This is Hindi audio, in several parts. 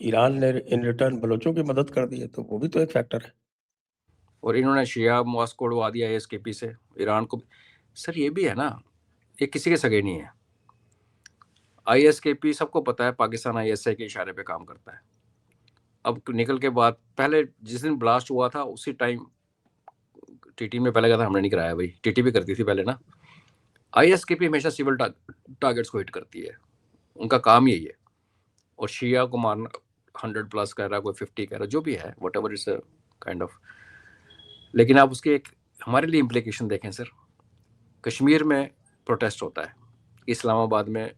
ईरान ने इन रिटर्न बलोचों की मदद कर दी है, तो वो भी तो एक फैक्टर है। और इन्होंने शिया मॉस्को उड़वा दिया ASKP से ईरान को। सर ये भी है ना, ये किसी के सगे नहीं है। ISKP सबको पता है पाकिस्तान ISI के इशारे पे काम करता है। अब निकल के बाद पहले जिस दिन ब्लास्ट हुआ था उसी टाइम TT में पहले कहा था हमने नहीं कराया भाई, TT भी करती थी पहले ना। ISKP हमेशा सिविल टारगेट्स को हिट करती है, उनका काम यही है। और शिया को मारना 100+ कह रहा, कोई 50 कह रहा, जो भी है what ever is kind of. लेकिन आप उसके एक हमारे लिए इम्प्लीकेशन देखें सर। कश्मीर में प्रोटेस्ट होता है, इस्लामाबाद में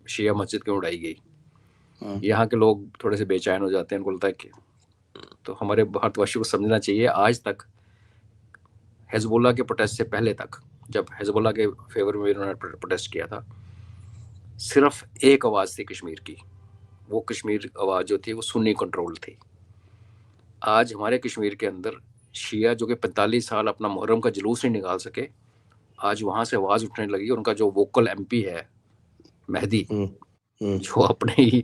शिया मस्जिद क्यों उड़ाई गई, यहाँ के लोग थोड़े से बेचैन हो जाते हैं, उनको लगता है कि, तो हमारे भारतवासियों को समझना चाहिए आज तक हिजबुल्लाह के प्रोटेस्ट से पहले तक, जब हिजबुल्लाह के फेवर में इन्होंने प्रोटेस्ट किया था, सिर्फ एक आवाज़ थी कश्मीर की, वो कश्मीर आवाज़ जो थी वो सुन्नी कंट्रोल थी। आज हमारे कश्मीर के अंदर शिया जो कि 45 साल अपना मुहर्रम का जुलूस नहीं निकाल सके, आज वहाँ से आवाज़ उठने लगी। उनका जो वोकल MP है मेहदी, जो अपने ही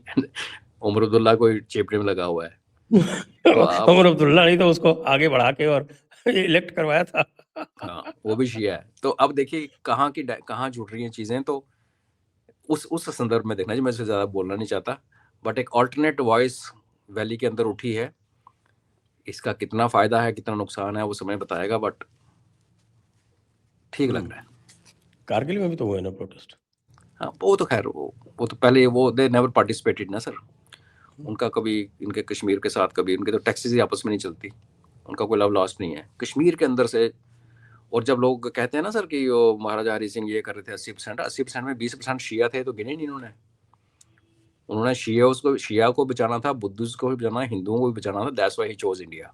उमर अब्दुल्ला को चेपड़े में लगा हुआ है तो उमर अब्दुल्ला नहीं तो उसको आगे बढ़ा के और इलेक्ट करवाया था। हाँ, वो भी शिया है। तो अब देखिए कहाँ जुड़ रही हैं चीज़ें। तो उस संदर्भ में देखना जी, मैं इससे ज़्यादा बोलना नहीं चाहता, बट एक ऑल्टरनेट वॉइस वैली के अंदर उठी है। इसका कितना फ़ायदा है कितना नुकसान है वो समय बताएगा, बट ठीक लग रहा है। कारगिल में भी तो हुए ना प्रोटेस्ट। हाँ, वो तो खैर वो तो पहले वो दे नेवर पार्टिसिपेटेड ना सर। उनका कभी इनके कश्मीर के साथ कभी उनके तो टैक्सेस ही आपस में नहीं चलती, उनका कोई लव लॉस्ट नहीं है कश्मीर के अंदर से। और जब लोग कहते हैं ना सर कि वो महाराजा हरि सिंह ये कर रहे थे 80% में 20% शिया थे, तो गिने नहीं उन्होंने शिया को बचाना था, बुद्धिस्ट को भी बचाना, हिंदुओं को भी बचाना था। That's why he chose India.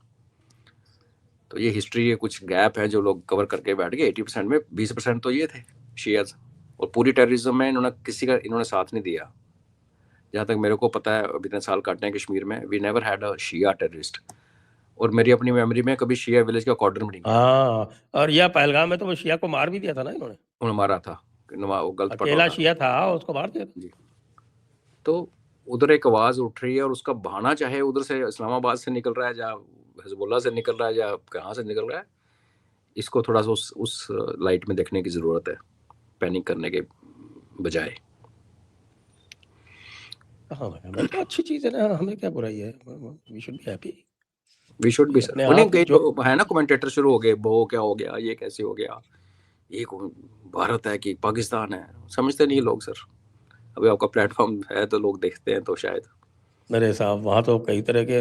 तो ये हिस्ट्री के कुछ गैप है जो लोग कवर करके बैठ गए। 80% में 20% तो ये थे शियाज, और पूरी टेररिज्म में इन्होंने साथ नहीं दिया। जहाँ तक मेरे को पता है, अभी इतने साल काटे हैं कश्मीर में, we never had a Shia terrorist. और मेरी अपनी मेमोरी में कभी शिया विलेज का कॉर्डर में नहीं गया। हाँ, और यह पहलगाम में तो वो शिया को मार भी दिया था ना इन्होंने। उन्होंने मारा था, वो गलत पटा अकेला था शिया था, उसको मार दिया था जी। तो उधर एक आवाज़ उठ रही है, और उसका बहाना चाहे उधर से इस्लामाबाद से निकल रहा है, या हिजबुल्लाह से निकल रहा है, या कहाँ से निकल रहा है, इसको थोड़ा सा उस लाइट में देखने की ज़रूरत है, पैनिक करने के बजाय। हाँ भाई, तो अच्छी चीज़ है ना, हमें क्या बुराई है, we should be happy. We should भी सर। अपने उन्हें आप कई जो है ना कमेंटेटर शुरू हो गए, वो क्या हो गया, ये कैसे हो गया, ये भारत है कि पाकिस्तान है, समझते नहीं लोग सर। अभी आपका प्लेटफॉर्म है तो लोग देखते हैं, तो शायद। मेरे साहब वहाँ तो कई तरह के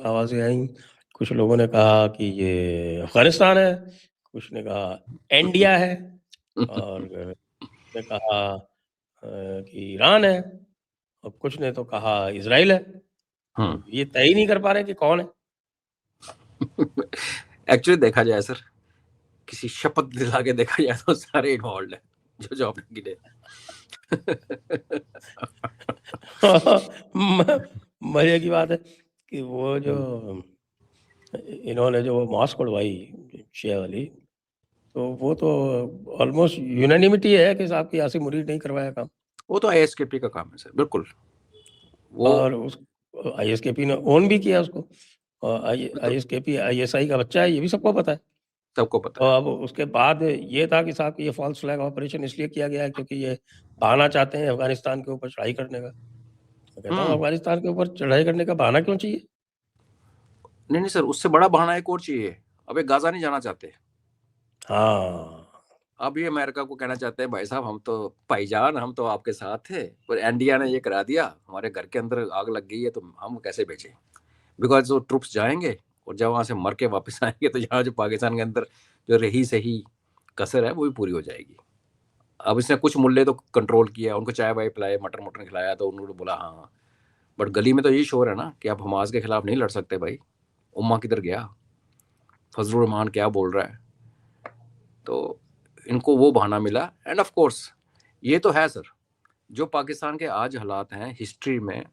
आवाज़ें आई। कुछ लोगों ने कहा कि ये अफगानिस्तान है, कुछ ने कहा इंडिया है, और ने कहा कि ईरान है, और कुछ ने तो कहा इजराइल है। तो ये तय ही नहीं कर पा रहे कि कौन है। एक्चुअली देखा जाए सर, किसी शपथ दिला के देखा जाए तो सारे इन्वॉल्व है जो जो आपने गिने। मजे की बात है कि वो जो इन्होंने जो मॉस्क उड़वाई शिया वाली, तो वो तो ऑलमोस्ट यूनानिमिटी है कि साहब की आसिम मुरीद नहीं करवाया काम। वो तो ISKP का काम है सर, बिल्कुल। वो और उस ISKP ने ओन भी किया उसको, और ISKP ISI का बच्चा है, ये भी सबको पता है। सबको पता और है। अब उसके बाद ये था कि साहब ये फॉल्स फ्लैग ऑपरेशन इसलिए किया गया है क्योंकि ये बहाना चाहते हैं अफगानिस्तान के ऊपर चढ़ाई करने का। मैं कहता हूँ अफगानिस्तान के ऊपर चढ़ाई करने का बहाना क्यों चाहिए? नहीं सर, उससे बड़ा बहाना एक और चाहिए। अब ये गाजा नहीं जाना चाहते। हाँ, अब ये अमेरिका को कहना चाहते हैं भाई साहब हम तो भाईजान, हम तो आपके साथ थे, पर इंडिया ने ये करा दिया, हमारे घर के अंदर आग लग गई है, तो हम कैसे बेचें। बिकॉज वो ट्रुप्स जाएंगे, और जब वहाँ से मर के वापस आएंगे तो यहाँ जो पाकिस्तान के अंदर जो रही सही कसर है वो भी पूरी हो जाएगी। अब इसने कुछ मुल्ले तो कंट्रोल किया, उनको चाय वाय पिलाए, मटर मटर खिलाया, तो उन्होंने बोला हाँ। बट गली में तो यही शोर है ना कि आप हमास के खिलाफ नहीं लड़ सकते भाई। उम्मा किधर गया, फजलुर रहमान क्या बोल रहा है। तो इनको वो बहाना मिला। एंड ऑफ कोर्स ये तो है सर, जो पाकिस्तान के आज हालात हैं हिस्ट्री में,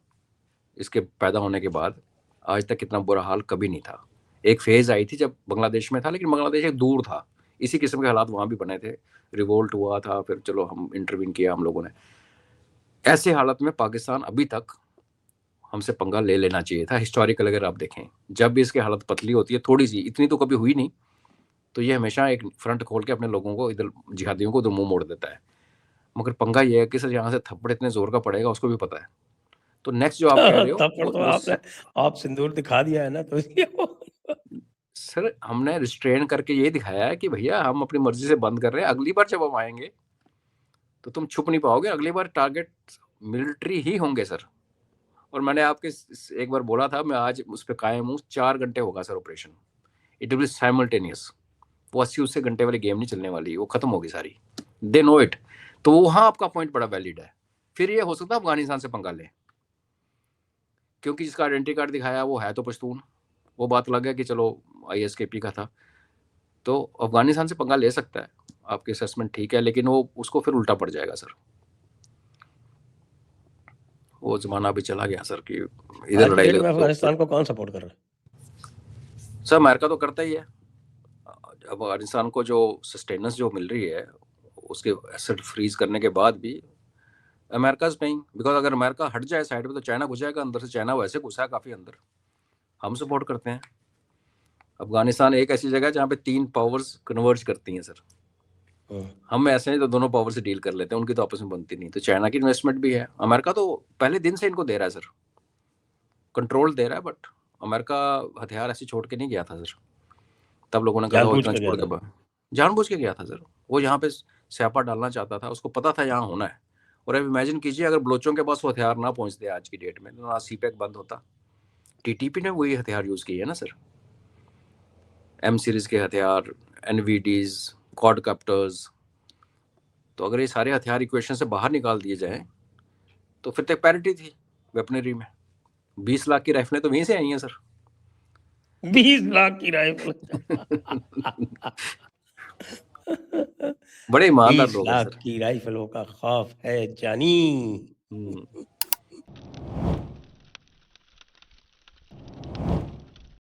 इसके पैदा होने के बाद आज तक इतना बुरा हाल कभी नहीं था। एक फेज आई थी जब बांग्लादेश में था, लेकिन बांग्लादेश एक दूर था, इसी किस्म के हालात वहाँ भी बने थे, रिवोल्ट हुआ था, फिर चलो हम इंटरवीन किया हम लोगों ने। ऐसे हालत में पाकिस्तान अभी तक हमसे पंगा ले लेना चाहिए था। हिस्टोरिकल अगर आप देखें, जब भी इसकी हालत पतली होती है थोड़ी सी, इतनी तो कभी हुई नहीं, तो ये हमेशा एक फ्रंट खोल के अपने लोगों को इधर, जिहादियों को उधर मुंह मोड़ देता है। मगर पंगा ये है कि सर यहाँ से थप्पड़ इतने जोर का पड़ेगा उसको भी पता है। तो नेक्स्ट जो आप कह रहे हो थप्पड़ तो आपने आप सिंदूर दिखा दिया है ना, तो सर हमने रिस्ट्रेन करके ये दिखाया है कि भैया हम अपनी मर्जी से बंद कर रहे हैं, अगली बार जब हम आएंगे तो तुम छुप नहीं पाओगे, अगली बार टारगेट मिलिट्री ही होंगे सर। और मैंने आपके एक बार बोला था, मैं आज उस पर कायम हूँ, 4 घंटे होगा sir operation, it will be simultaneous. वो 80 घंटे वाली गेम नहीं चलने वाली, वो खत्म होगी सारी, दे नो इट। तो वहां आपका पॉइंट बड़ा वैलिड है। फिर ये हो सकता है अफगानिस्तान से पंगा ले, क्योंकि जिसका आइडेंटिटी कार्ड दिखाया वो है तो पश्तून, वो बात अलग है कि चलो ISKP का था, तो अफगानिस्तान से पंगा ले सकता है। आपकी असेसमेंट ठीक है, लेकिन वो उसको फिर उल्टा पड़ जाएगा सर। वो जमाना भी चला गया सर कि इधर लड़ाई में अफगानिस्तान को कौन सपोर्ट कर रहा है? सर अमेरिका तो करता ही है। अफगानिस्तान को जो सस्टेनेंस जो मिल रही है, उसके एसेट फ्रीज करने के बाद भी अमेरिका पेइंग, बिकॉज अगर अमेरिका हट जाए साइड पे तो चाइना घुस जाएगा अंदर से। चाइना वैसे घुसा है काफी अंदर, हम सपोर्ट करते हैं। अफगानिस्तान एक ऐसी जगह है जहाँ पे 3 पावर्स कन्वर्ज करती हैं सर। हम ऐसे नहीं तो दोनों पावर से डील कर लेते हैं, उनकी तो आपस में बनती नहीं। तो चाइना की इन्वेस्टमेंट भी है, अमेरिका तो पहले दिन से इनको दे रहा है सर, कंट्रोल दे रहा है। बट अमेरिका हथियार ऐसे छोड़ के नहीं गया था सर। तब लोगों ने कहा था इतना छोड़ के, जानबूझ के गया था सर। वो यहाँ पे स्यापा डालना चाहता था, उसको पता था यहाँ होना है। और अब इमेजिन कीजिए अगर बलोचों के पास वो हथियार ना पहुंचते आज की डेट में, तो ना CPEC बंद होता। TTP ने वही हथियार यूज किए है ना सर, M सीरीज के हथियार, NVDs, क्वाडकॉप्टर्स। तो अगर ये सारे हथियार इक्वेशन से बाहर निकाल दिए जाएं तो फिर तक पैरिटी थी वेपनरी में। 20 लाख की राइफलें तो वहीं से आई हैं सर। 20 लाख की राइफल बड़े ईमानदार 20 लोग हैं लाख सर। की राइफलों का खौफ है जानी।